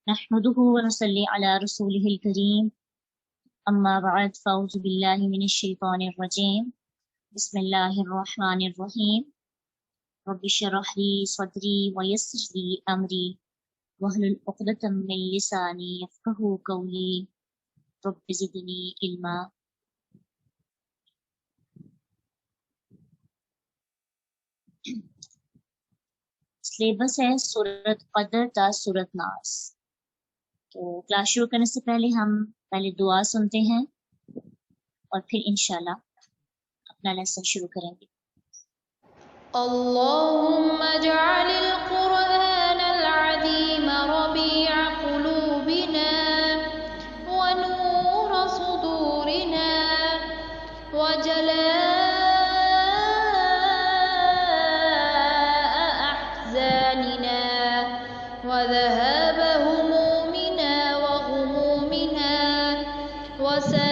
نحمده ونصلي على رسوله الكريم أما بعد فأعوذ بالله من الشيطان الرجيم بسم الله الرحمن الرحيم رب اشرح لي صدري ويسر لي أمري واحلل عقدة من لساني يفقهوا قولي رب زدني علما. سلیبس ہے سورت قدر تا سورت ناس. تو کلاس شروع کرنے سے پہلے دعا سنتے ہیں اور پھر انشاءاللہ اپنا لیسن شروع کریں گے. اللهم اجعل القرآن العظيم ربيع قلوبنا ونور صدورنا وجلاء أحزاننا وذهاب همومنا وغمومنا وسائقنا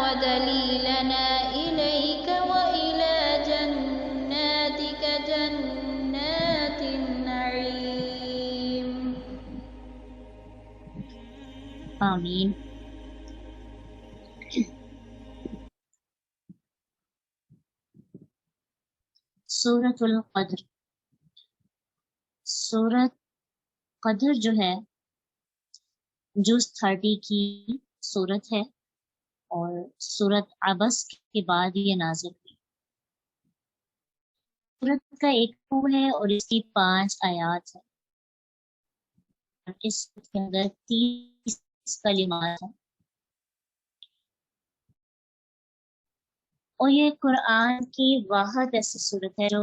ودليلنا إليك وإلى جناتك جنات النعيم. آمین. سورۃ القدر. سورت قدر جو ہے جز 30 کی سورت ہے اور سورت عبس کے بعد یہ نازل ہوئی. سورت کا ایک رکوع ہے اور اس کی 5 آیات ہے. اس کے اندر 30 کلمات ہیں اور یہ قرآن کی واحد ایسی صورت ہے جو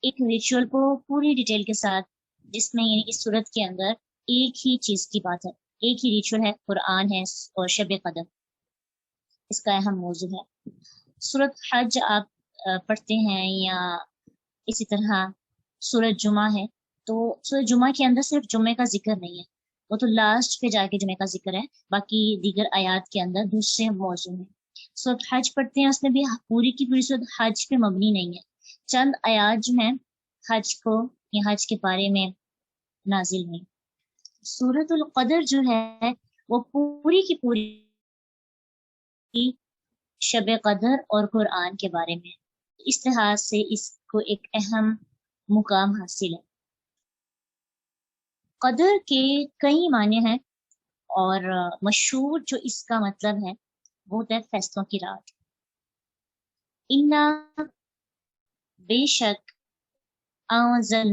ایک ریچول کو پوری ڈیٹیل کے ساتھ، جس میں یعنی کہ صورت کے اندر ایک ہی چیز کی بات ہے، ایک ہی ریچول ہے، قرآن ہے اور شب قدر اس کا اہم موضوع ہے. سورت حج آپ پڑھتے ہیں یا اسی طرح سورت جمعہ ہے، تو سورت جمعہ کے اندر صرف جمعے کا ذکر نہیں ہے، وہ تو لاسٹ پہ جا کے جمعے کا ذکر ہے، باقی دیگر آیات کے اندر دوسرے موضوع ہیں. سورت حج پڑھتے ہیں، اس میں بھی پوری کی پوری سورت حج پہ مبنی نہیں ہے، چند آیات جو ہیں حج کو یا حج کے بارے میں نازل ہوئی. سورت القدر جو ہے وہ پوری کی پوری شب قدر اور قرآن کے بارے میں، اس لحاظ سے اس کو ایک اہم مقام حاصل ہے. قدر کے کئی معنی ہیں اور مشہور جو اس کا مطلب ہے وہ ہے فیصلوں کی رات. انا بے شک انزل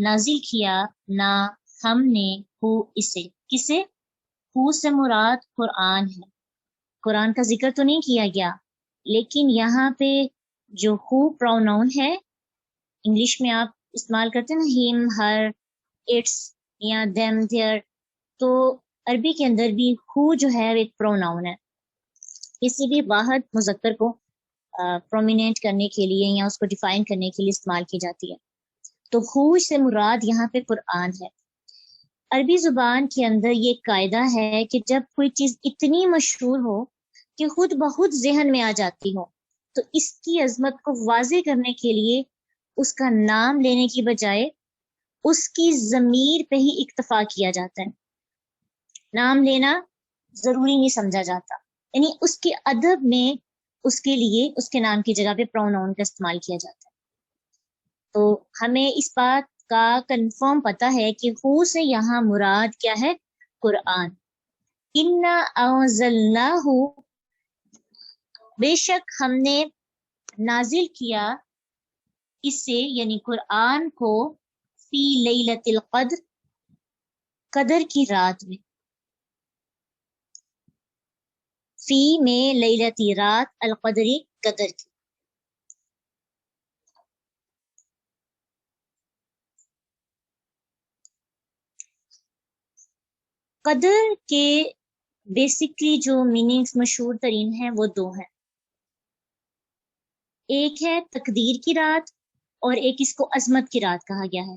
نازل کیا نا ہم نے ہو اسے، کسے؟ ہو سے مراد قرآن ہے. قرآن کا ذکر تو نہیں کیا گیا، لیکن یہاں پہ جو ہو پروناؤن ہے، انگلش میں آپ استعمال کرتے ہیں نا ہم، ہر، اٹس یا دیم، دیئر، تو عربی کے اندر بھی ہو جو ہے ایک پروناؤن ہے. کسی بھی واحد مذکر کو پرومیننٹ کرنے کے لیے یا اس کو ڈیفائن کرنے کے لیے استعمال کی جاتی ہے. تو ہو سے مراد یہاں پہ قرآن ہے. عربی زبان کے اندر یہ قاعدہ ہے کہ جب کوئی چیز اتنی مشہور ہو کہ خود بخود ذہن میں آ جاتی ہو، تو اس کی عظمت کو واضح کرنے کے لیے اس کا نام لینے کی بجائے اس کی ضمیر پہ ہی اکتفا کیا جاتا ہے. نام لینا ضروری نہیں سمجھا جاتا، یعنی اس کے ادب میں اس کے لیے اس کے نام کی جگہ پہ پروناؤن کا استعمال کیا جاتا ہے. تو ہمیں اس بات کا کنفرم پتہ ہے کہ ہو سے یہاں مراد کیا ہے؟ قرآن. انا انزلناہ، بے شک ہم نے نازل کیا اسے یعنی قرآن کو، فی لیلۃ القدر، قدر کی رات میں. فی میں لیلۃ رات، القدری قدر کی. قدر کے بیسکلی جو میننگز مشہور ترین ہیں وہ دو ہیں، ایک ہے تقدیر کی رات اور ایک اس کو عظمت کی رات کہا گیا ہے.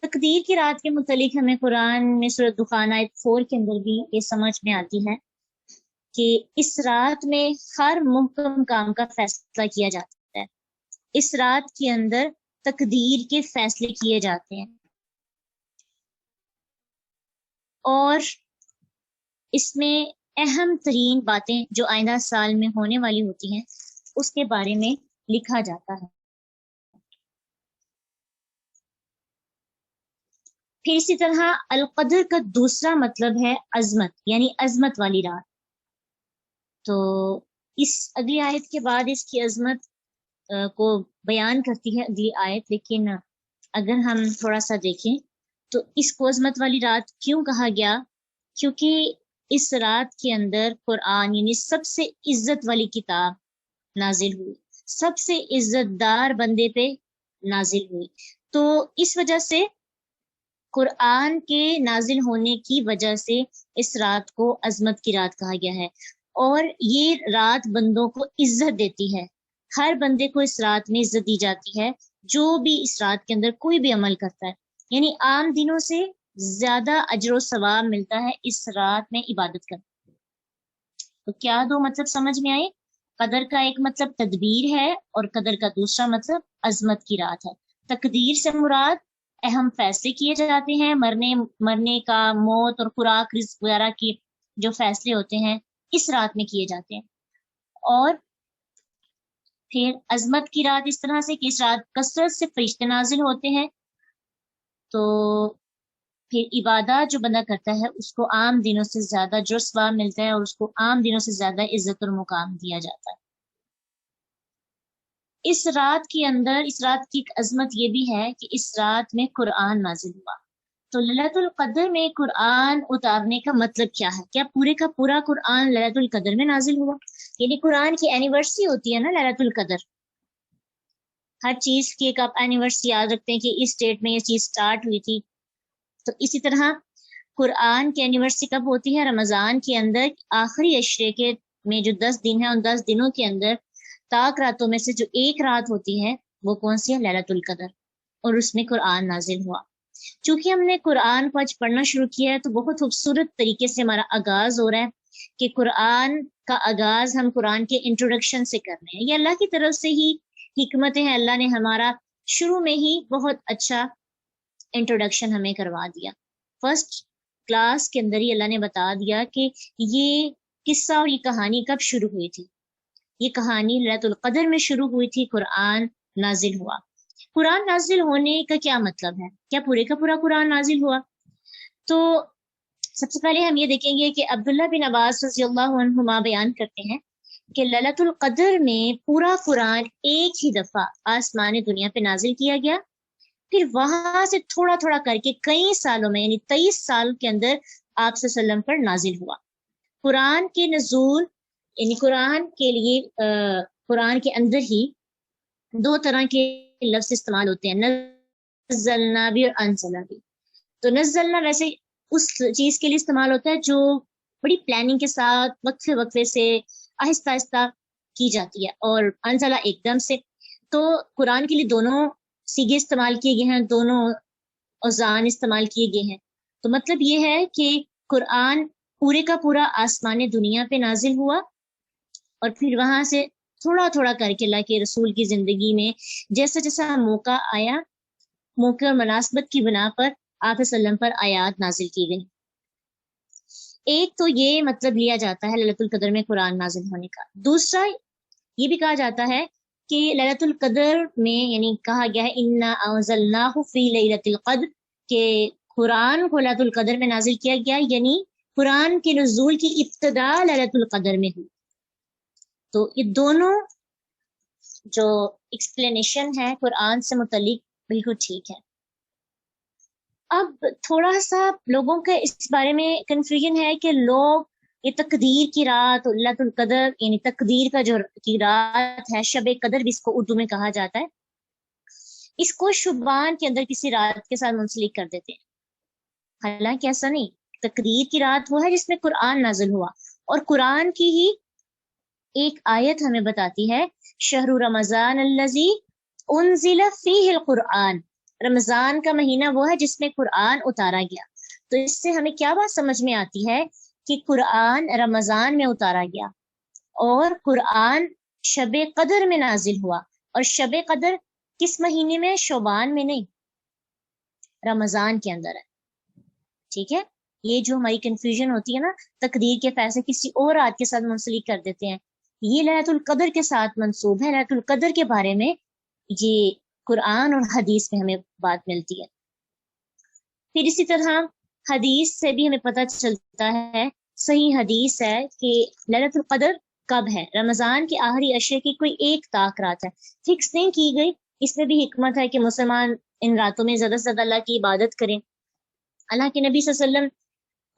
تقدیر کی رات کے متعلق ہمیں قرآن میں سورۃ دخان آیت 4 کے اندر بھی یہ سمجھ میں آتی ہے کہ اس رات میں ہر محکم کام کا فیصلہ کیا جاتا ہے. اس رات کے اندر تقدیر کے فیصلے کیے جاتے ہیں، اور اس میں اہم ترین باتیں جو آئندہ سال میں ہونے والی ہوتی ہیں اس کے بارے میں لکھا جاتا ہے۔ پھر اسی طرح القدر کا دوسرا مطلب ہے عظمت، یعنی عظمت والی رات۔ تو اس اگلی آیت کے بعد اس کی عظمت کو بیان کرتی ہے اگلی آیت، لیکن اگر ہم تھوڑا سا دیکھیں تو اس کو عظمت والی رات کیوں کہا گیا؟ کیونکہ اس رات کے اندر قرآن یعنی سب سے عزت والی کتاب نازل ہوئی، سب سے عزت دار بندے پہ نازل ہوئی۔ تو اس وجہ سے قرآن کے نازل ہونے کی وجہ سے اس رات کو عظمت کی رات کہا گیا ہے، اور یہ رات بندوں کو عزت دیتی ہے۔ ہر بندے کو اس رات میں عزت دی جاتی ہے جو بھی اس رات کے اندر کوئی بھی عمل کرتا ہے، یعنی عام دنوں سے زیادہ اجر و ثواب ملتا ہے اس رات میں عبادت کرنے۔ تو کیا دو مطلب سمجھ میں آئے؟ قدر کا ایک مطلب تدبیر ہے اور قدر کا دوسرا مطلب عظمت کی رات ہے۔ تقدیر سے مراد اہم فیصلے کیے جاتے ہیں، مرنے کا، موت اور خوراک رزق وغیرہ کے جو فیصلے ہوتے ہیں اس رات میں کیے جاتے ہیں۔ اور پھر عظمت کی رات اس طرح سے کہ اس رات کثرت سے فرشتے نازل ہوتے ہیں، تو پھر عبادات جو بندہ کرتا ہے اس کو عام دنوں سے زیادہ جو ثواب ملتا ہے اور اس کو عام دنوں سے زیادہ عزت اور مقام دیا جاتا ہے۔ اس رات کے اندر اس رات کی ایک عظمت یہ بھی ہے کہ اس رات میں قرآن نازل ہوا۔ تو لیلۃ القدر میں قرآن اتارنے کا مطلب کیا ہے؟ کیا پورے کا پورا قرآن لیلۃ القدر میں نازل ہوا؟ یعنی قرآن کی اینیورسری ہوتی ہے نا لیلۃ القدر، ہر چیز کی ایک آپ اینیورسری یاد رکھتے ہیں کہ اس ڈیٹ میں یہ چیز سٹارٹ ہوئی تھی۔ تو اسی طرح قرآن کی اینیورسری کب ہوتی ہے؟ رمضان کے اندر آخری عشرے کے میں جو 10 دن ہیں ان 10 دنوں کے اندر تاک راتوں میں سے جو ایک رات ہوتی ہے وہ کون سی ہے؟ لیلۃ القدر، اور اس میں قرآن نازل ہوا۔ چونکہ ہم نے قرآن کو آج پڑھنا شروع کیا ہے تو بہت خوبصورت طریقے سے ہمارا آغاز ہو رہا ہے کہ قرآن کا آغاز ہم قرآن کے انٹروڈکشن سے کر رہے ہیں۔ یہ اللہ کی طرف سے ہی حکمتیں ہیں، اللہ نے ہمارا شروع میں ہی بہت اچھا انٹروڈکشن ہمیں کروا دیا۔ فرسٹ کلاس کے اندر ہی اللہ نے بتا دیا کہ یہ قصہ اور یہ کہانی کب شروع ہوئی تھی۔ یہ کہانی لیلۃ القدر میں شروع ہوئی تھی، قرآن نازل ہوا۔ قرآن نازل ہونے کا کیا مطلب ہے؟ کیا پورے کا پورا قرآن نازل ہوا؟ تو سب سے پہلے ہم یہ دیکھیں گے کہ عبداللہ بن عباس رضی اللہ عنہما بیان کرتے ہیں کہ لیلۃ القدر میں پورا قرآن ایک ہی دفعہ آسمان دنیا پہ نازل کیا گیا، پھر وہاں سے تھوڑا تھوڑا کر کے کئی سالوں میں یعنی 23 سال کے اندر آپ صلی اللہ علیہ وسلم پر نازل ہوا۔ قرآن کے نزول یعنی قرآن کے لیے قرآن کے اندر ہی 2 طرح کے لفظ استعمال ہوتے ہیں، نزلنا بھی اور انزلنا بھی۔ تو نزلنا ویسے اس چیز کے لیے استعمال ہوتا ہے جو بڑی پلاننگ کے ساتھ وقفے وقفے سے آہستہ آہستہ کی جاتی ہے، اور انزلہ ایک دم سے۔ تو قرآن کے لیے دونوں سیگے استعمال کیے گئے ہیں، دونوں اوزان استعمال کیے گئے ہیں۔ تو مطلب یہ ہے کہ قرآن پورے کا پورا آسمان دنیا پہ نازل ہوا، اور پھر وہاں سے تھوڑا تھوڑا کر کے اللہ کے رسول کی زندگی میں جیسا جیسا موقع آیا، موقع اور مناسبت کی بنا پر آپ صلی اللہ علیہ وسلم پر آیات نازل کی گئی۔ ایک تو یہ مطلب لیا جاتا ہے لیلۃ القدر میں قرآن نازل ہونے کا۔ دوسرا یہ بھی کہا جاتا ہے کہ لیلۃ القدر میں یعنی کہا گیا ہے انا انزلناہ فی لیلۃ القدر، کہ قرآن کو لیلۃ القدر میں نازل کیا گیا، یعنی قرآن کے نزول کی ابتدا لیلۃ القدر میں ہوئی۔ تو یہ دونوں جو ایکسپلینیشن ہے قرآن سے متعلق بالکل ٹھیک ہے۔ اب تھوڑا سا لوگوں کا اس بارے میں کنفیوژن ہے کہ لوگ یہ تقدیر کی رات لیلۃ القدر یعنی تقدیر کا جو کی رات ہے، شب قدر بھی اس کو اردو میں کہا جاتا ہے، اس کو شعبان کے اندر کسی رات کے ساتھ منسلک کر دیتے ہیں۔ حالانکہ ایسا نہیں، تقدیر کی رات وہ ہے جس میں قرآن نازل ہوا، اور قرآن کی ہی ایک آیت ہمیں بتاتی ہے شہر رمضان الذی انزل فیہ القرآن، رمضان کا مہینہ وہ ہے جس میں قرآن اتارا گیا۔ تو اس سے ہمیں کیا بات سمجھ میں آتی ہے کہ قرآن رمضان میں اتارا گیا، اور قرآن شب قدر میں نازل ہوا، اور شب قدر کس مہینے میں؟ شعبان میں نہیں، رمضان کے اندر ہے. ٹھیک ہے، یہ جو ہماری کنفیوژن ہوتی ہے نا، تقدیر کے فیصلے کسی اور رات کے ساتھ منسلک کر دیتے ہیں، یہ لیلۃ القدر کے ساتھ منسوب ہے. لیلۃ القدر کے بارے میں یہ قرآن اور حدیث میں ہمیں بات ملتی ہے. پھر اسی طرح حدیث سے بھی ہمیں پتہ چلتا ہے، صحیح حدیث ہے کہ لیلۃ القدر کب ہے. رمضان کے آخری عشرے کی کوئی ایک طاق رات ہے، فکس نہیں کی گئی. اس میں بھی حکمت ہے کہ مسلمان ان راتوں میں زیادہ سے زیادہ اللہ کی عبادت کریں. اللہ کے نبی صلی اللہ علیہ وسلم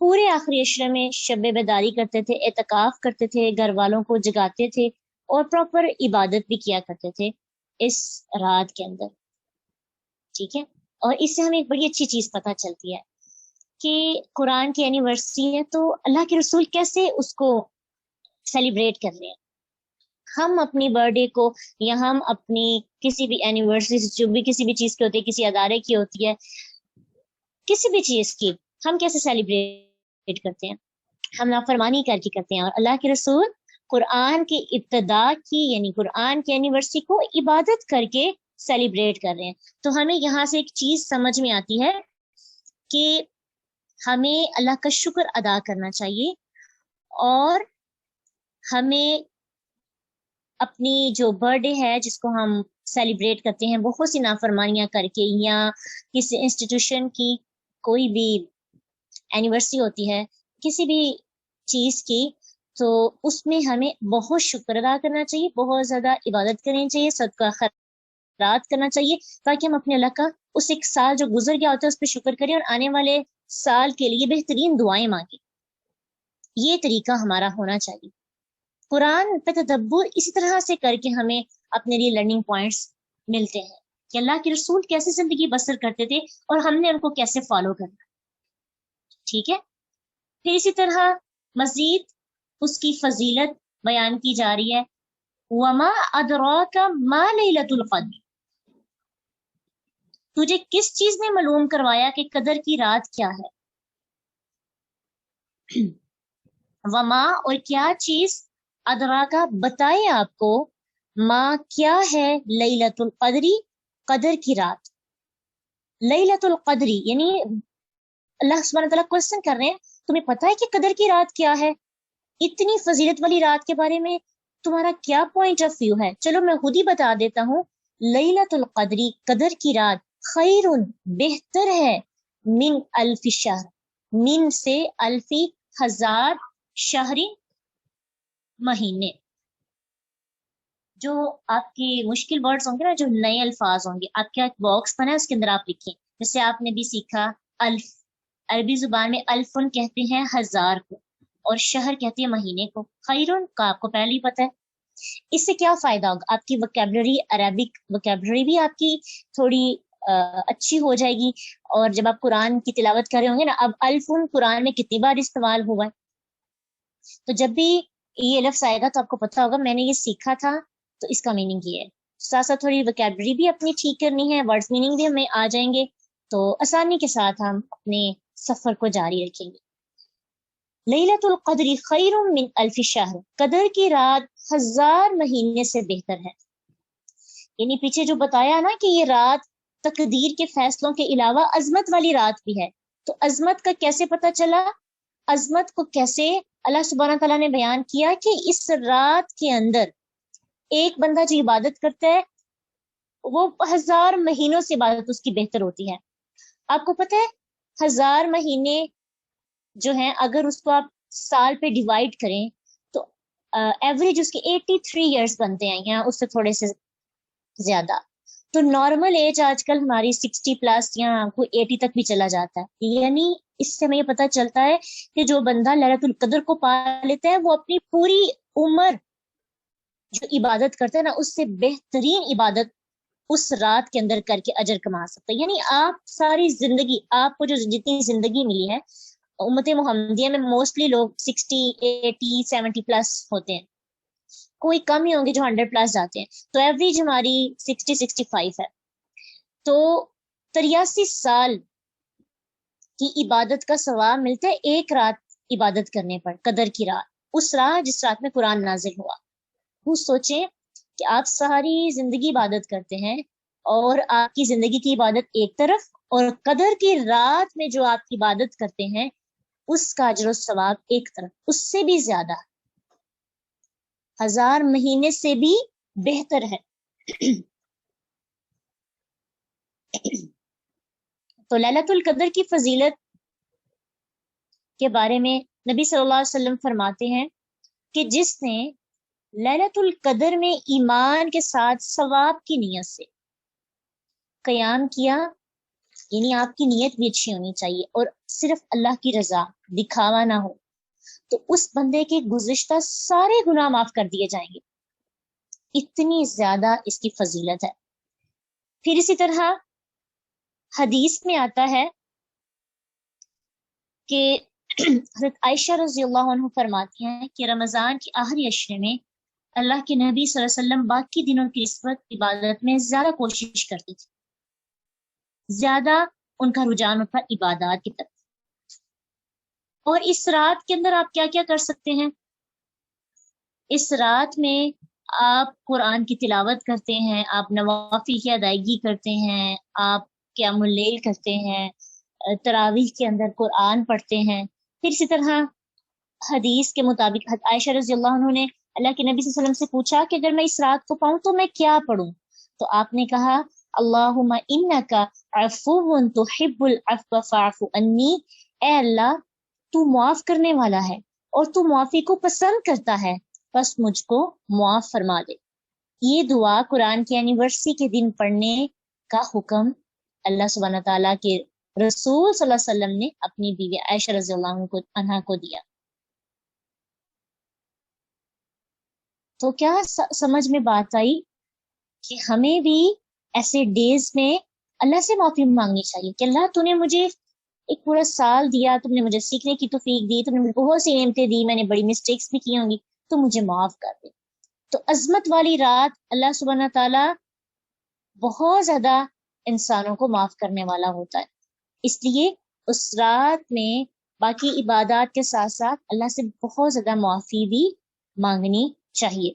پورے آخری عشرے میں شب بیداری کرتے تھے، اعتکاف کرتے تھے، گھر والوں کو جگاتے تھے اور پراپر عبادت بھی کیا کرتے تھے اس رات کے اندر. ٹھیک ہے، اور اس سے ہمیں ایک بڑی اچھی چیز پتہ چلتی ہے کہ قرآن کی اینیورسری ہے تو اللہ کے رسول کیسے اس کو سیلیبریٹ کر رہے ہیں. ہم اپنی برتھ ڈے کو یا ہم اپنی کسی بھی اینیورسری جو بھی کسی بھی چیز کی ہوتی ہے، کسی ادارے کی ہوتی ہے، کسی بھی چیز کی ہم کیسے سیلیبریٹ کرتے ہیں؟ ہم نافرمانی کر کے کرتے ہیں. اور اللہ کے رسول قرآن کی ابتدا کی یعنی قرآن کی اینیورسری کو عبادت کر کے سیلیبریٹ کر رہے ہیں. تو ہمیں یہاں سے ایک چیز سمجھ میں آتی ہے کہ ہمیں اللہ کا شکر ادا کرنا چاہیے اور ہمیں اپنی جو برتھ ڈے ہے جس کو ہم سیلیبریٹ کرتے ہیں بہت سی نافرمانیاں کر کے یا کسی انسٹیٹیوشن کی کوئی بھی اینیورسری ہوتی ہے کسی بھی چیز کی، تو اس میں ہمیں بہت شکر ادا کرنا چاہیے، بہت زیادہ عبادت کرنی چاہیے، صدقہ خیرات کرنا چاہیے تاکہ ہم اپنے اللہ کا اس ایک سال جو گزر گیا ہوتا ہے اس پہ شکر کریں اور آنے والے سال کے لیے بہترین دعائیں مانگیں. یہ طریقہ ہمارا ہونا چاہیے. قرآن پہ تدبر اسی طرح سے کر کے ہمیں اپنے لیے لرننگ پوائنٹس ملتے ہیں کہ اللہ کے رسول کیسے زندگی بسر کرتے تھے اور ہم نے ان کو کیسے فالو کرنا. ٹھیک ہے، پھر اسی طرح مزید اس کی فضیلت بیان کی جا رہی ہے. وما ادراک ما لیلۃ القدر، تجھے کس چیز نے معلوم کروایا کہ قدر کی رات کیا ہے؟ وما اور کیا چیز، ادراکا بتائے آپ کو، ما کیا ہے، لیلۃ القدری قدر کی رات. لیلۃ القدری یعنی اللہ سبحانہ تعالیٰ کوشچن کر رہے ہیں تمہیں پتہ ہے کہ قدر کی رات کیا ہے؟ اتنی فضیلت والی رات کے بارے میں تمہارا کیا پوائنٹ آف ویو ہے؟ چلو میں خود ہی بتا دیتا ہوں. لیلۃ القدری قدر کی رات خیر بہتر ہے، من الف شہر، من سے الفی ہزار، شہری مہینے. جو آپ کی مشکل ورڈز ہوں گے نا، جو نئے الفاظ ہوں گے، آپ کا ایک باکس بنا ہے اس کے اندر آپ لکھیں. جیسے آپ نے بھی سیکھا الف، عربی زبان میں الفن کہتے ہیں ہزار کو اور شہر کہتے ہیں مہینے کو. خیرن کا آپ کو پہلے ہی پتہ ہے. اس سے کیا فائدہ ہوگا؟ آپ کی وکیبلری، عربک وکیبلری بھی آپ کی تھوڑی اچھی ہو جائے گی. اور جب آپ قرآن کی تلاوت کر رہے ہوں گے نا، اب الفن قرآن میں کتنی بار استعمال ہوا ہے، تو جب بھی یہ لفظ آئے گا تو آپ کو پتہ ہوگا میں نے یہ سیکھا تھا تو اس کا میننگ یہ ہے. ساتھ ساتھ تھوڑی وکیبلری بھی اپنی ٹھیک کرنی ہے، ورڈز میننگ بھی ہمیں آ جائیں گے تو آسانی کے ساتھ ہم اپنے سفر کو جاری رکھیں گے. لیلۃ القدر خیر من الف شہر، قدر کی رات ہزار مہینے سے بہتر ہے. یعنی پیچھے جو بتایا نا کہ یہ رات تقدیر کے فیصلوں کے علاوہ عظمت والی رات بھی ہے، تو عظمت کا کیسے پتہ چلا؟ عظمت کو کیسے اللہ سبحانہ تعالیٰ نے بیان کیا کہ اس رات کے اندر ایک بندہ جو عبادت کرتا ہے وہ ہزار مہینوں سے عبادت اس کی بہتر ہوتی ہے. آپ کو پتہ ہے 1000 مہینے جو ہیں اگر اس کو آپ سال پہ ڈیوائڈ کریں تو ایوریج اس کے 83 ایئرس بنتے ہیں یا اس سے تھوڑے سے زیادہ. تو نارمل ایج آج کل ہماری 60 پلس یا کوئی 80 تک بھی چلا جاتا ہے. یعنی اس سے ہمیں یہ پتہ چلتا ہے کہ جو بندہ لیلۃ القدر کو پا لیتا ہے وہ اپنی پوری عمر جو عبادت کرتا ہے نا اس سے بہترین عبادت اس رات کے اندر کر کے اجر کما سکتا ہے. یعنی آپ ساری زندگی، آپ کو جو جتنی زندگی ملی ہے، امت محمدیہ میں موسٹلی لوگ 60 80 70 پلس ہوتے ہیں، کوئی کم ہی ہوں گے جو 100 پلس جاتے ہیں، تو ایوریج ہماری 60 65 ہے. تو 83 سال کی عبادت کا ثواب ملتا ہے ایک رات عبادت کرنے پر، قدر کی رات، اس رات جس رات میں قرآن نازل ہوا. وہ سوچیں کہ آپ ساری زندگی عبادت کرتے ہیں اور آپ کی زندگی کی عبادت ایک طرف، اور قدر کی رات میں جو آپ کی عبادت کرتے ہیں اس کا اجر و ثواب ایک طرف، اس سے بھی زیادہ، 1000 مہینے سے بھی بہتر ہے۔ تو لیلۃ القدر کی فضیلت کے بارے میں نبی صلی اللہ علیہ وسلم فرماتے ہیں کہ جس نے لیلۃ القدر میں ایمان کے ساتھ ثواب کی نیت سے قیام کیا، یعنی آپ کی نیت بھی اچھی ہونی چاہیے اور صرف اللہ کی رضا، دکھاوا نہ ہو، تو اس بندے کے گزشتہ سارے گناہ معاف کر دیے جائیں گے۔ اتنی زیادہ اس کی فضیلت ہے۔ پھر اسی طرح حدیث میں آتا ہے کہ حضرت عائشہ رضی اللہ عنہ فرماتی ہیں کہ رمضان کے آخری عشرے میں اللہ کے نبی صلی اللہ علیہ وسلم باقی دنوں کی نسبت عبادت میں زیادہ کوشش کرتے تھے، زیادہ ان کا رجحان ہوتا عبادات کی طرف۔ اور اس رات کے اندر آپ کیا کیا کر سکتے ہیں؟ اس رات میں آپ قرآن کی تلاوت کرتے ہیں، آپ نوافل کی ادائیگی کرتے ہیں، آپ قیام اللیل کرتے ہیں، تراویح کے اندر قرآن پڑھتے ہیں۔ پھر اسی طرح حدیث کے مطابق عائشہ رضی اللہ عنہ نے اللہ کے نبی صلی اللہ علیہ وسلم سے پوچھا کہ اگر میں اس رات کو پاؤں تو میں کیا پڑھوں؟ تو آپ نے کہا اللہم انک عفو تحب العفو فاعف عنی، اے اللہ تو معاف کرنے والا ہے اور تو معافی کو پسند کرتا ہے، بس مجھ کو معاف فرما دے۔ یہ دعا قرآن کی اینیورسری کے دن پڑھنے کا حکم اللہ سبحانہ تعالیٰ کے رسول صلی اللہ علیہ وسلم نے اپنی بیوی عائشہ رضی اللہ عنہا کو دیا۔ تو کیا سمجھ میں بات آئی کہ ہمیں بھی ایسے ڈیز میں اللہ سے معافی مانگنی چاہیے کہ اللہ تو نے مجھے ایک پورا سال دیا، تم نے مجھے سیکھنے کی توفیق دی، تم نے مجھے بہت سی نعمتیں دی، میں نے بڑی مسٹیکس بھی کی ہوں گی، تو مجھے معاف کر دے۔ تو عظمت والی رات اللہ سبحانہ تعالیٰ بہت زیادہ انسانوں کو معاف کرنے والا ہوتا ہے، اس لیے اس رات میں باقی عبادات کے ساتھ ساتھ اللہ سے بہت زیادہ معافی بھی مانگنی چاہیے۔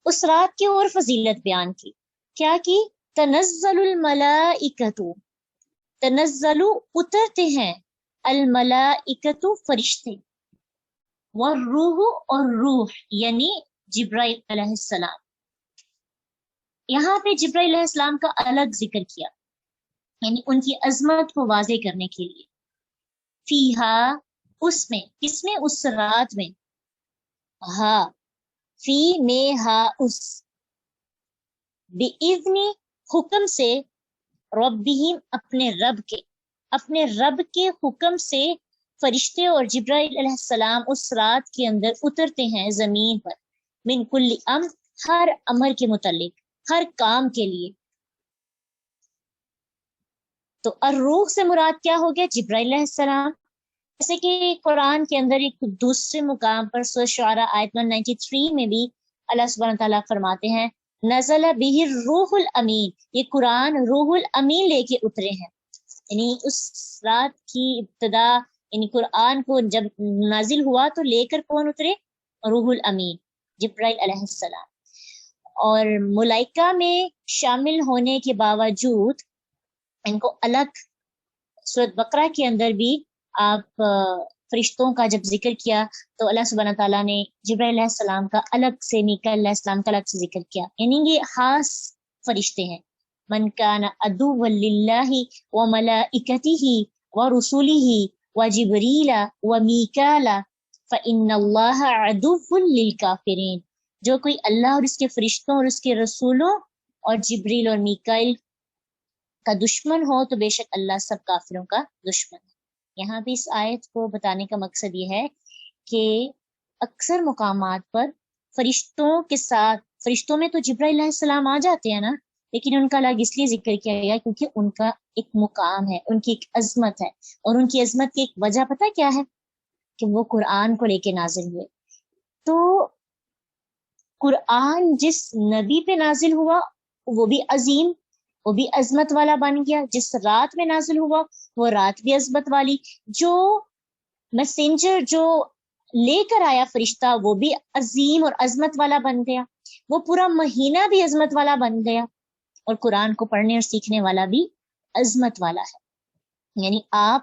اس رات کی اور فضیلت بیان کی، کیا کی؟ تنزل الملائکۃ، تنزل اترتے ہیں، الملائکۃ فرشتے، والروح اور روح یعنی جبرائیل علیہ السلام۔ یہاں پہ جبرائیل علیہ السلام کا الگ ذکر کیا، یعنی ان کی عظمت کو واضح کرنے کے لیے۔ فیہا، اس میں، کس میں؟ اس رات میں، ہا فی میں ہا اس، بِإِذْنِ حکم سے، ربہم اپنے رب کے حکم سے فرشتے اور جبرائیل علیہ السلام اس رات کے اندر اترتے ہیں زمین پر، من کل امر، ہر امر کے متعلق، ہر کام کے لیے۔ تو الروح سے مراد کیا ہو گیا؟ جبرائیل علیہ السلام۔ جیسے کہ قرآن کے اندر ایک دوسرے مقام پر سورۃ شعراء آیت 193 میں بھی اللہ سبحانہ تعالیٰ فرماتے ہیں نزل بہ الروح الامین، یہ قرآن روح الامین لے کے اترے ہیں، یعنی اس رات کی ابتدا، یعنی قرآن کو جب نازل ہوا تو لے کر کون اترے؟ روح الامین، جبرائیل علیہ السلام۔ اور ملائکہ میں شامل ہونے کے باوجود ان کو الگ سورۃ بقرہ کے اندر بھی آپ فرشتوں کا جب ذکر کیا تو اللہ سبحانہ تعالیٰ نے جبرائیل علیہ السلام کا الگ سے، میکائیل علیہ السلام کا الگ سے ذکر کیا، یعنی یہ خاص فرشتے ہیں۔ من کان عدوا للہ وملائکتہ ورسلہ وجبریل ومیکال فإن اللہ عدو للکافرین، جو کوئی اللہ اور اس کے فرشتوں اور اس کے رسولوں اور جبریل اور میکائیل کا دشمن ہو تو بے شک اللہ سب کافروں کا دشمن ہے۔ یہاں بھی اس آیت کو بتانے کا مقصد یہ ہے کہ اکثر مقامات پر فرشتوں کے ساتھ، فرشتوں میں تو جبرائیل علیہ السلام آ جاتے ہیں نا، لیکن ان کا الگ اس لیے ذکر کیا گیا کیونکہ ان کا ایک مقام ہے، ان کی ایک عظمت ہے، اور ان کی عظمت کی ایک وجہ پتہ کیا ہے؟ کہ وہ قرآن کو لے کے نازل ہوئے۔ تو قرآن جس نبی پہ نازل ہوا وہ بھی عظیم، وہ بھی عظمت والا بن گیا، جس رات میں نازل ہوا وہ رات بھی عظمت والی، جو میسنجر جو لے کر آیا فرشتہ وہ بھی عظیم اور عظمت والا بن گیا، وہ پورا مہینہ بھی عظمت والا بن گیا، اور قرآن کو پڑھنے اور سیکھنے والا بھی عظمت والا ہے، یعنی آپ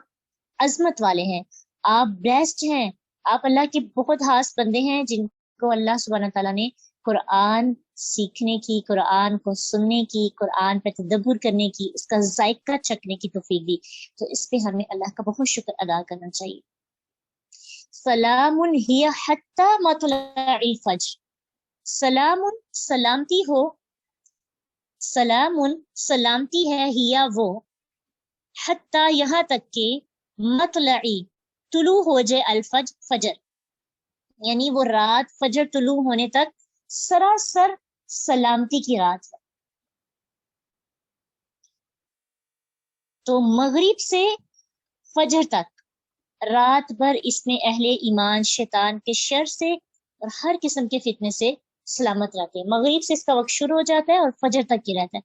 عظمت والے ہیں، آپ بلیسڈ ہیں، آپ اللہ کے بہت خاص بندے ہیں جن کو اللہ سبحانہ تعالیٰ نے قرآن سیکھنے کی، قرآن کو سننے کی، قرآن پہ تدبر کرنے کی، اس کا ذائقہ چکھنے کی توفیق دی۔ تو اس پہ ہمیں اللہ کا بہت شکر ادا کرنا چاہیے۔ سلام ہی حتی مطلع الفجر، سلام سلامتی ہو، سلام سلامتی ہے، ہیا وہ، حتی یہاں تک کہ مطلعی طلوع ہو جائے الفجر فجر، یعنی وہ رات فجر طلوع ہونے تک سراسر سلامتی کی رات ہے۔ تو مغرب سے فجر تک رات بھر اس میں اہل ایمان شیطان کے شر سے اور ہر قسم کے فتنے سے سلامت رہتے ہیں۔ مغرب سے اس کا وقت شروع ہو جاتا ہے اور فجر تک کی رہتا ہے،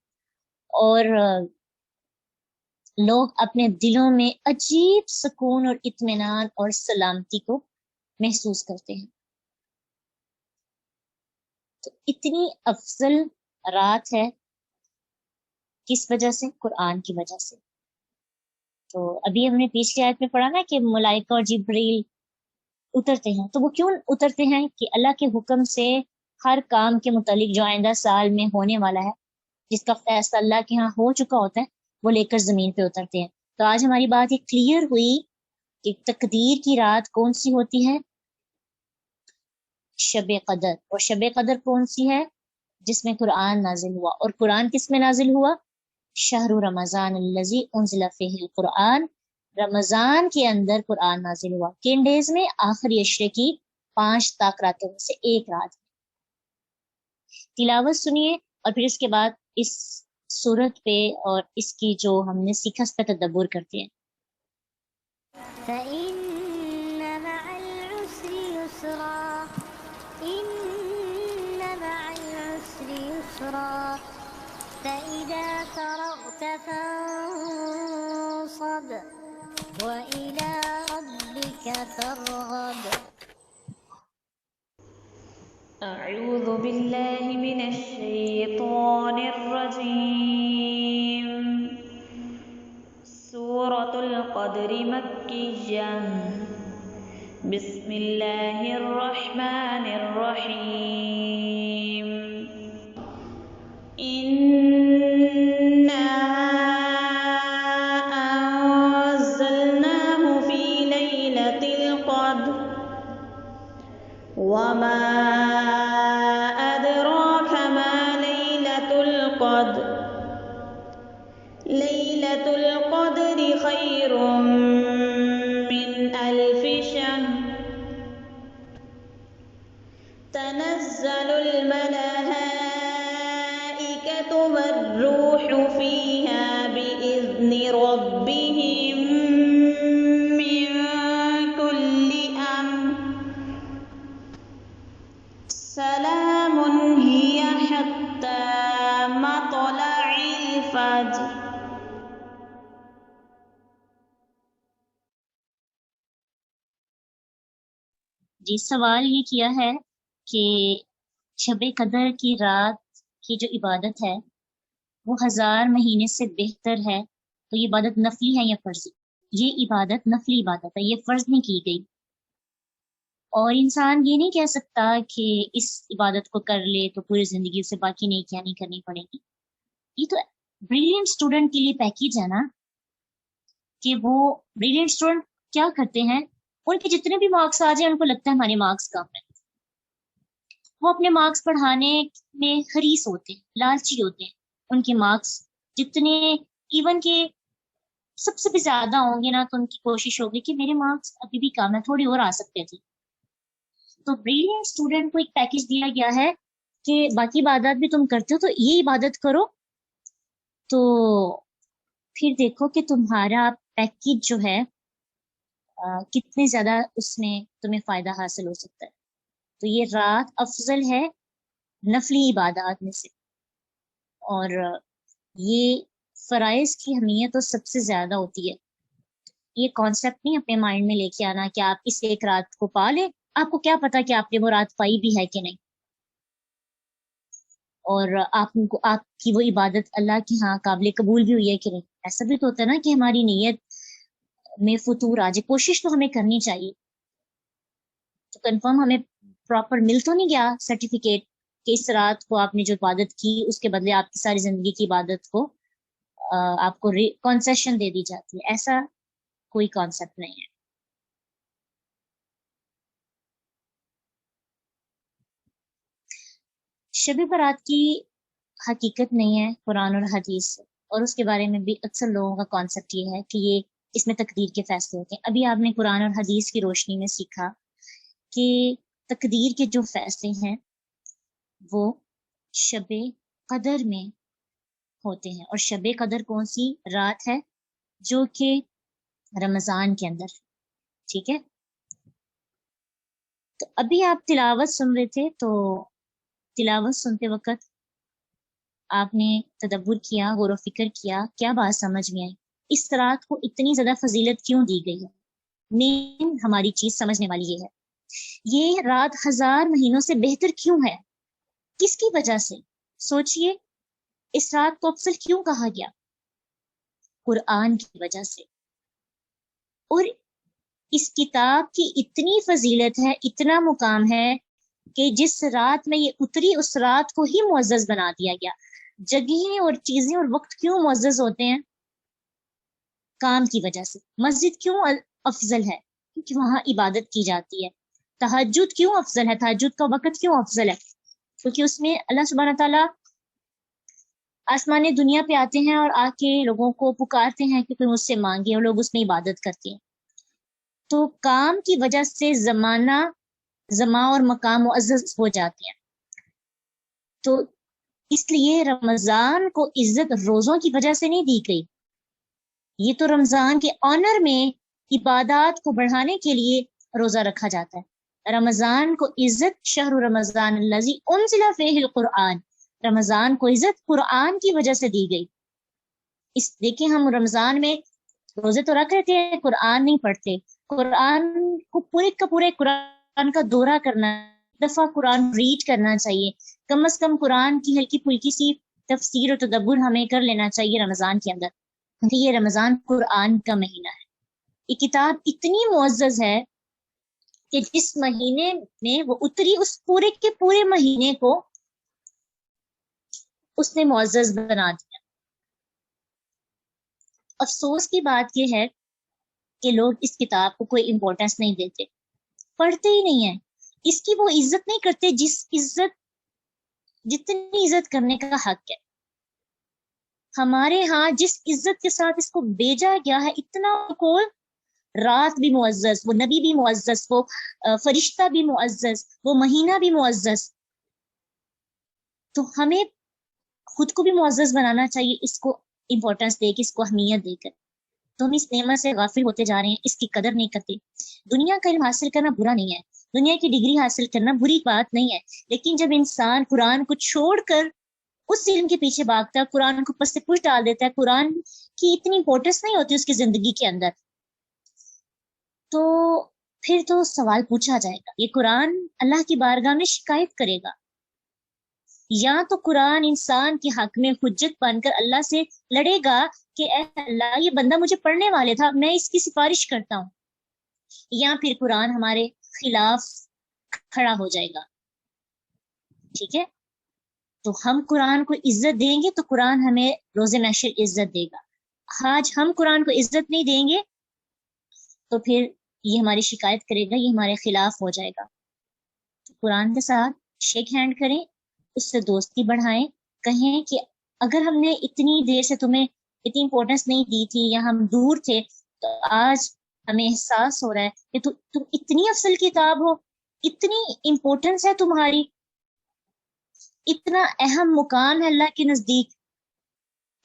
اور لوگ اپنے دلوں میں عجیب سکون اور اطمینان اور سلامتی کو محسوس کرتے ہیں۔ تو اتنی افضل رات ہے، کس وجہ سے؟ قرآن کی وجہ سے۔ تو ابھی ہم نے پچھلی آیت میں پڑھا نا کہ ملائکہ اور جبریل اترتے ہیں، تو وہ کیوں اترتے ہیں؟ کہ اللہ کے حکم سے ہر کام کے متعلق جو آئندہ سال میں ہونے والا ہے، جس کا فیصلہ اللہ کے ہاں ہو چکا ہوتا ہے، وہ لے کر زمین پہ اترتے ہیں۔ تو آج ہماری بات یہ کلیئر ہوئی کہ تقدیر کی رات کون سی ہوتی ہے؟ شب قدر۔ اور شب قدر کون سی ہے؟ جس میں قرآن نازل ہوا، اور قرآن کس میں نازل ہوا؟ شہر رمضان الذی انزل فیہ القرآن، رمضان کے اندر قرآن نازل ہوا۔ کن ڈیز میں؟ آخری عشرے کی 5 طاق راتوں میں سے ایک رات۔ تلاوت سنیے اور پھر اس کے بعد اس صورت پہ اور اس کی جو ہم نے سیکھا اس پہ تدبر کرتے ہیں۔ فإن مع العسر يسرا إن مع العسر يسرا فإذا فرغت فانصب وإلى ربك فارغب۔ أعوذ بالله من الشيطان الرجيم۔ سورة القدر مكية۔ بسم الله الرحمن الرحيم۔ إنا أنزلناه في ليلة القدر وما أدراك ما ليلة القدر ليلة القدر خير من 1000 شهر تنزل الملائكة والروح فيها بإذن ربهم من كل أمر سلام هي حتى مطلع الفجر۔ جی، سوال یہ کیا ہے کہ شب قدر کی رات کی جو عبادت ہے وہ 1000 مہینے سے بہتر ہے، تو یہ عبادت نفلی ہے یا فرضی؟ یہ عبادت نفلی عبادت ہے، یہ فرض نہیں کی گئی، اور انسان یہ نہیں کہہ سکتا کہ اس عبادت کو کر لے تو پوری زندگی اسے باقی نیکیاں نہیں کرنی پڑے گی۔ یہ تو بریلینٹ اسٹوڈنٹ کے لیے پیکیج ہے نا، کہ وہ بریلینٹ اسٹوڈنٹ کیا کرتے ہیں، ان کے جتنے بھی مارکس آ جائیں ان کو لگتا ہے ہمارے مارکس کم ہیں، وہ اپنے مارکس پڑھانے میں حریص ہوتے ہیں، لالچی ہوتے ہیں۔ ان کے مارکس جتنے ایون کے سب سے بھی زیادہ ہوں گے نا، تو ان کی کوشش ہوگی کہ میرے مارکس ابھی بھی کم ہے، تھوڑی اور آ سکتے تھے۔ تو بریلینٹ اسٹوڈنٹ کو ایک پیکیج دیا گیا ہے کہ باقی عبادات بھی تم کرتے ہو تو یہ عبادت کرو، تو پھر دیکھو کہ تمہارا پیکیج جو ہے کتنے زیادہ اس میں تمہیں فائدہ حاصل ہو سکتا ہے۔ تو یہ رات افضل ہے نفلی عبادات میں سے، اور یہ فرائض کی اہمیت تو سب سے زیادہ ہوتی ہے۔ یہ کانسیپٹ نہیں اپنے مائنڈ میں لے کے آنا کہ آپ اس ایک رات کو پا لیں، آپ کو کیا پتا کہ آپ نے وہ رات پائی بھی ہے کہ نہیں۔ اور آپ کی وہ عبادت اللہ کی ہاں قابل قبول بھی ہوئی ہے کہ نہیں. ایسا بھی تو ہوتا ہے نا کہ ہماری نیت میں فتور آ جائے. کوشش تو ہمیں کرنی چاہیے. تو کنفرم ہمیں پراپر مل تو نہیں گیا سرٹیفکیٹ کہ اس رات کو آپ نے جو عبادت کی اس کے بدلے آپ کی ساری زندگی کی عبادت کو آپ کو کنسیشن دے دی جاتی ہے. ایسا کوئی کانسیپٹ نہیں ہے. شب برات کی حقیقت نہیں ہے قرآن اور حدیث سے, اور اس کے بارے میں بھی اکثر لوگوں کا کانسیپٹ یہ ہے کہ یہ اس میں تقدیر کے فیصلے ہوتے ہیں. ابھی آپ نے قرآن اور حدیث کی روشنی میں سیکھا کہ تقدیر کے جو فیصلے ہیں وہ شب قدر میں ہوتے ہیں, اور شب قدر کون سی رات ہے؟ جو کہ رمضان کے اندر. ٹھیک ہے, تو ابھی آپ تلاوت سن رہے تھے, تو تلاوت سنتے وقت آپ نے تدبر کیا, غور و فکر کیا, کیا بات سمجھ میں آئی؟ اس رات کو اتنی زیادہ فضیلت کیوں دی گئی ہے؟ مین ہماری چیز سمجھنے والی یہ ہے, یہ رات 1000 مہینوں سے بہتر کیوں ہے؟ کس کی وجہ سے؟ سوچئے, اس رات کو افضل کیوں کہا گیا؟ قرآن کی وجہ سے. اور اس کتاب کی اتنی فضیلت ہے, اتنا مقام ہے کہ جس رات میں یہ اتری اس رات کو ہی معزز بنا دیا گیا. جگہیں اور چیزیں اور وقت کیوں معزز ہوتے ہیں؟ کام کی وجہ سے. مسجد کیوں افضل ہے؟ کیونکہ وہاں عبادت کی جاتی ہے. تہجد کیوں افضل ہے؟ تہجد کا وقت کیوں افضل ہے؟ کیونکہ اس میں اللہ سبحانہ تعالیٰ آسمان دنیا پہ آتے ہیں اور آ کے لوگوں کو پکارتے ہیں کہ کوئی مجھ سے مانگے, اور لوگ اس میں عبادت کرتے ہیں. تو کام کی وجہ سے زمان اور مقام معزز ہو جاتے ہیں. تو اس لیے رمضان کو عزت روزوں کی وجہ سے نہیں دی گئی. یہ تو رمضان کے آنر میں عبادات کو بڑھانے کے لیے روزہ رکھا جاتا ہے. رمضان کو عزت شہر رمضان الذی انزل فیہ القرآن, رمضان کو عزت قرآن کی وجہ سے دی گئی. دیکھیں ہم رمضان میں روزے تو رکھ رہے تھے, قرآن نہیں پڑھتے. قرآن کو پورے کا پورے قرآن کا دورہ کرنا, دفعہ قرآن ریڈ کرنا چاہیے. کم از کم قرآن کی ہلکی پھلکی سی تفسیر اور تدبر ہمیں کر لینا چاہیے رمضان کے اندر, کیونکہ یہ رمضان قرآن کا مہینہ ہے. یہ کتاب اتنی معزز ہے کہ جس مہینے میں وہ اتری اس پورے کے پورے مہینے کو اس نے معزز بنا دیا. افسوس کی بات یہ ہے کہ لوگ اس کتاب کو کوئی امپورٹنس نہیں دیتے, پڑھتے ہی نہیں ہیں. اس کی وہ عزت نہیں کرتے جتنی عزت کرنے کا حق ہے. ہمارے ہاں جس عزت کے ساتھ اس کو بھیجا گیا ہے, اتنا کو رات بھی معزز, وہ نبی بھی معزز, وہ فرشتہ بھی معزز, وہ مہینہ بھی معزز. تو ہمیں خود کو بھی معزز بنانا چاہیے, اس کو امپورٹنس دے کے, اس کو اہمیت دے کر. تو ہم اس نعمت سے غافل ہوتے جا رہے ہیں, اس کی قدر نہیں کرتے. دنیا کا علم حاصل کرنا برا نہیں ہے, دنیا کی ڈگری حاصل کرنا بری بات نہیں ہے, لیکن جب انسان قرآن کو چھوڑ کر اس علم کے پیچھے بھاگتا ہے, قرآن کو پس سے پش ڈال دیتا ہے, قرآن کی اتنی امپورٹنس نہیں ہوتی اس کی زندگی کے اندر, تو پھر تو سوال پوچھا جائے گا. یہ قرآن اللہ کی بارگاہ میں شکایت کرے گا, یا تو قرآن انسان کے حق میں حجت بن کر اللہ سے لڑے گا کہ اے اللہ یہ بندہ مجھے پڑھنے والے تھا, میں اس کی سفارش کرتا ہوں, یا پھر قرآن ہمارے خلاف کھڑا ہو جائے گا. ٹھیک ہے, تو ہم قرآن کو عزت دیں گے تو قرآن ہمیں روز محشر عزت دے گا. آج ہم قرآن کو عزت نہیں دیں گے تو پھر یہ ہماری شکایت کرے گا, یہ ہمارے خلاف ہو جائے گا. تو قرآن کے ساتھ شیک ہینڈ کریں, اس سے دوستی بڑھائیں, کہیں کہ اگر ہم نے اتنی دیر سے تمہیں اتنی امپورٹنس نہیں دی تھی یا ہم دور تھے, تو آج ہمیں احساس ہو رہا ہے کہ تم اتنی افضل کتاب ہو, اتنی امپورٹنس ہے تمہاری, اتنا اہم مقام ہے اللہ کے نزدیک.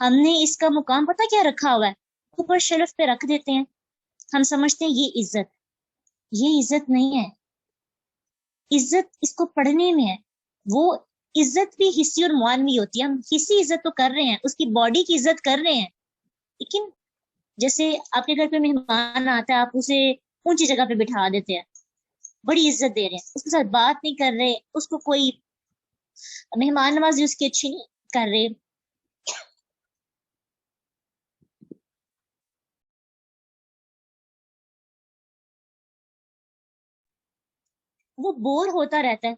ہم نے اس کا مقام پتہ کیا رکھا ہوا ہے, اوپر شیلف پہ رکھ دیتے ہیں. ہم سمجھتے ہیں یہ عزت, یہ عزت نہیں ہے. عزت اس کو پڑھنے میں ہے. وہ عزت بھی حسی اور معنوی ہوتی ہے. ہم حسی عزت تو کر رہے ہیں, اس کی باڈی کی عزت کر رہے ہیں, لیکن جیسے آپ کے گھر پہ مہمان آتا ہے, آپ اسے اونچی جگہ پہ بٹھا دیتے ہیں, بڑی عزت دے رہے ہیں, اس کے ساتھ بات نہیں کر رہے, اس کو کوئی مہمان نوازی اس کی اچھی نہیں کر رہے، وہ بور ہوتا رہتا ہے.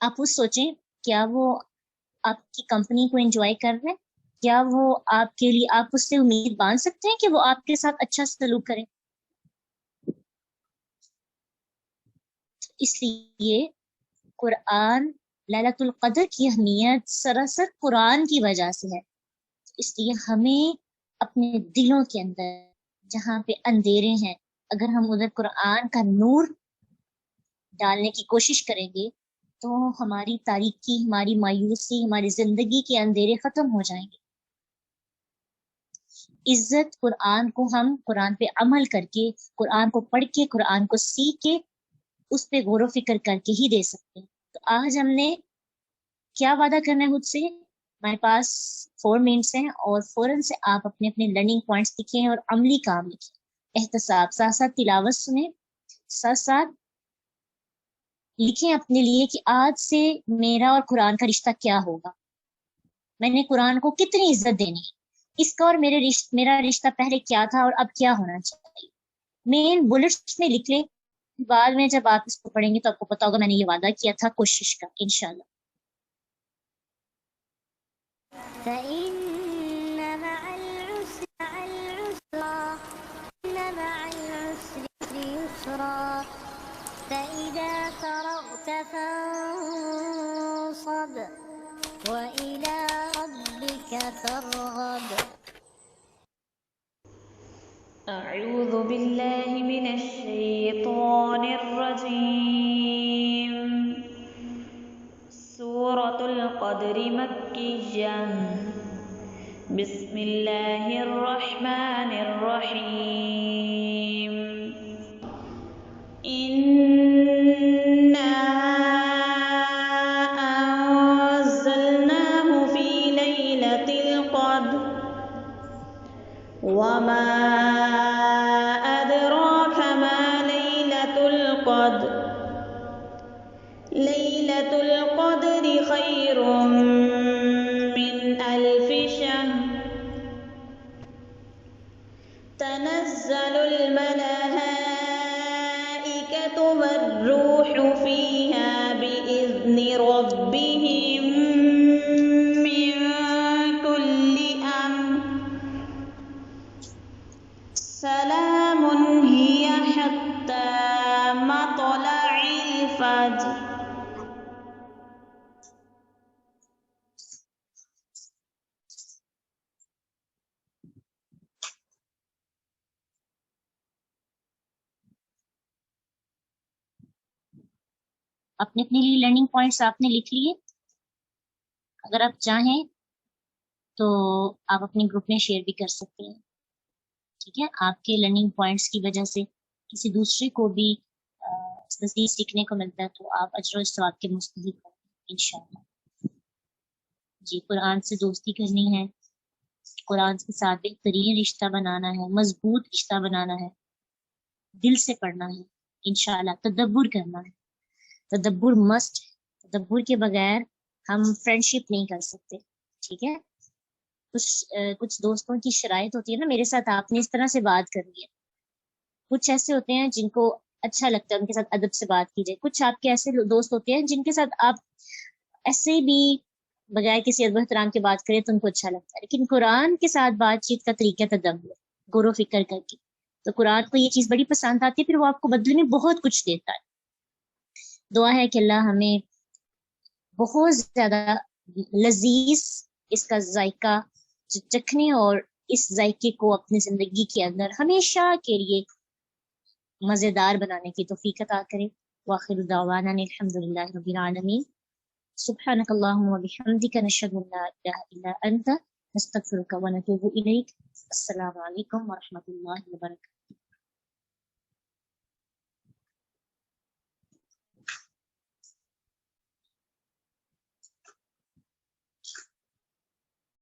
آپ وہ سوچیں، کیا وہ آپ کی کمپنی کو انجوائے کر رہے ہیں؟ کیا وہ آپ کے لیے، آپ اس سے امید باندھ سکتے ہیں کہ وہ آپ کے ساتھ اچھا سلوک کریں؟ اس لیے قرآن، لیلۃ القدر کی اہمیت سراسر قرآن کی وجہ سے ہے. اس لیے ہمیں اپنے دلوں کے اندر جہاں پہ اندھیرے ہیں، اگر ہم ادھر قرآن کا نور ڈالنے کی کوشش کریں گے تو ہماری تاریکی، ہماری مایوسی، ہماری زندگی کے اندھیرے ختم ہو جائیں گے. عزت قرآن کو ہم قرآن پہ عمل کر کے، قرآن کو پڑھ کے، قرآن کو سیکھ کے، اس پہ غور و فکر کر کے ہی دے سکتے ہیں. تو آج ہم نے کیا وعدہ کرنا ہے خود سے؟ ہمارے پاس 4 منٹس ہیں اور فوراً سے آپ اپنے اپنے لرننگ پوائنٹس لکھیں اور عملی کام لکھیں. احتساب، ساتھ ساتھ تلاوت سنیں، ساتھ ساتھ لکھیں اپنے لیے کہ آج سے میرا اور قرآن کا رشتہ کیا ہوگا. میں نے قرآن کو کتنی عزت دینی ہے، اس کا اور میرا رشتہ پہلے کیا تھا اور اب کیا ہونا چاہیے. مین بلٹس میں لکھ لیں، بعد میں جب آپ اس کو پڑھیں گے تو آپ کو پتا ہوگا میں نے یہ وعدہ کیا تھا. کوشش کا انشاءاللہ. فإن مع العسر إن مع العسر يسرا فإذا فرغت فانصب وإلى ربك فارغب. أعوذ بالله من الشيطان الرجيم. سورة القدر مكية. بسم الله الرحمن الرحيم. إنا أنزلناه في ليلة القدر وما أدراك ما ليلة القدر. ليلة القدر خير من 1000 شهر. تنزل الملائكة والروح فيها بإذن ربهم من كل أمر. سلام هي حتى مطلع الفجر. اپنے لیے لرننگ پوائنٹس آپ نے لکھ لیے؟ اگر آپ چاہیں تو آپ اپنے گروپ میں شیئر بھی کر سکتے ہیں. ٹھیک ہے، آپ کے لرننگ پوائنٹس کی وجہ سے کسی دوسرے کو بھی مزید سیکھنے کو ملتا ہے تو آپ اجر و ثواب کے مستحق ہیں انشاءاللہ. جی، قرآن سے دوستی کرنی ہے، قرآن کے ساتھ بہترین رشتہ بنانا ہے، مضبوط رشتہ بنانا ہے، دل سے پڑھنا ہے انشاءاللہ. تدبر کرنا ہے، تدبر مسٹ. تدبر کے بغیر ہم فرینڈشپ نہیں کر سکتے. ٹھیک ہے، کچھ دوستوں کی شرائط ہوتی ہے نا، میرے ساتھ آپ نے اس طرح سے بات کرنی ہے. کچھ ایسے ہوتے ہیں جن کو اچھا لگتا ہے ان کے ساتھ ادب سے بات کیجیے. کچھ آپ کے ایسے دوست ہوتے ہیں جن کے ساتھ آپ ایسے بھی بغیر کسی ادب و احترام کے بات کریں تو ان کو اچھا لگتا ہے. لیکن قرآن کے ساتھ بات چیت کا طریقہ تدبر، غور و فکر کر کے. تو قرآن کو یہ چیز بڑی پسند آتی ہے، پھر وہ آپ کو بدلے میں بہت کچھ دیتا ہے. دعا ہے کہ اللہ ہمیں بہت زیادہ لذیذ اس کا ذائقہ چکھنے اور اس ذائقے کو اپنی زندگی کے اندر ہمیشہ کے لیے مزیدار بنانے کی توفیق عطا کرے. وآخر دعوانا الحمدللہ رب العالمین. سبحانک اللہم وبحمدک نشہد ان لا الہ الا انت نستغفرک ونتوب الیک. السلام علیکم ورحمۃ اللہ وبرکاتہ.